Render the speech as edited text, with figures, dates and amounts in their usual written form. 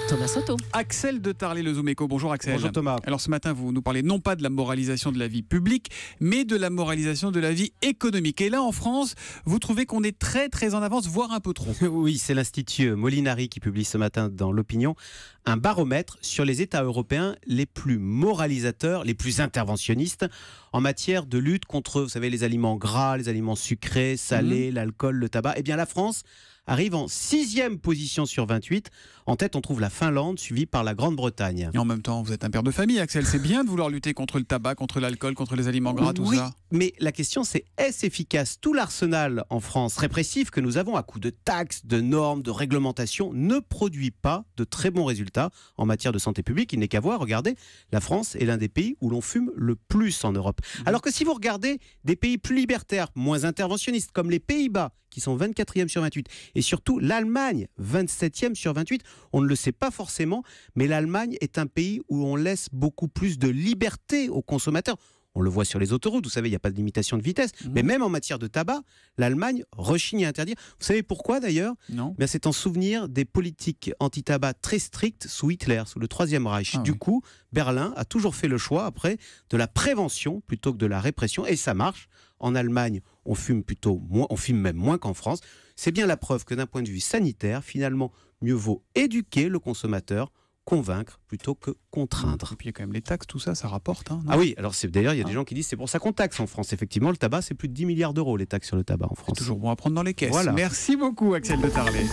Thomas Soto. Axel de Tarlet, le Zoom Eco. Bonjour Axel. Bonjour Thomas. Alors ce matin, vous nous parlez non pas de la moralisation de la vie publique, mais de la moralisation de la vie économique. Et là, en France, vous trouvez qu'on est très très en avance, voire un peu trop. Oui, c'est l'Institut Molinari qui publie ce matin dans l'Opinion un baromètre sur les États européens les plus moralisateurs, les plus interventionnistes en matière de lutte contre, vous savez, les aliments gras, les aliments sucrés, salés, l'alcool, le tabac. Eh bien, la France arrive en 6e position sur 28. En tête, on trouve la Finlande, suivie par la Grande-Bretagne. Et en même temps, vous êtes un père de famille, Axel. C'est bien de vouloir lutter contre le tabac, contre l'alcool, contre les aliments gras, tout ça. Mais la question, c'est est-ce efficace? Tout l'arsenal en France répressif que nous avons à coup de taxes, de normes, de réglementations ne produit pas de très bons résultats en matière de santé publique. Il n'est qu'à voir, regardez, la France est l'un des pays où l'on fume le plus en Europe. Alors que si vous regardez des pays plus libertaires, moins interventionnistes, comme les Pays-Bas, qui sont 24e sur 28, et surtout l'Allemagne, 27e sur 28, on ne le sait pas forcément, mais l'Allemagne est un pays où on laisse beaucoup plus de liberté aux consommateurs. On le voit sur les autoroutes, vous savez, il n'y a pas de limitation de vitesse. Mais même en matière de tabac, l'Allemagne rechigne à interdire. Vous savez pourquoi d'ailleurs? Non. Bien, c'est en souvenir des politiques anti-tabac très strictes sous Hitler, sous le Troisième Reich. Du coup, Berlin a toujours fait le choix après de la prévention plutôt que de la répression. Et ça marche. En Allemagne, on fume même moins qu'en France. C'est bien la preuve que d'un point de vue sanitaire, finalement, mieux vaut éduquer le consommateur, convaincre plutôt que contraindre. Et puis il y a quand même les taxes, tout ça, ça rapporte. Hein, ah oui, alors d'ailleurs il y a des gens qui disent c'est pour ça qu'on taxe en France. Effectivement, le tabac, c'est plus de 10 milliards d'euros les taxes sur le tabac en France. C'est toujours bon à prendre dans les caisses. Voilà. Merci beaucoup Axel de Tarlet.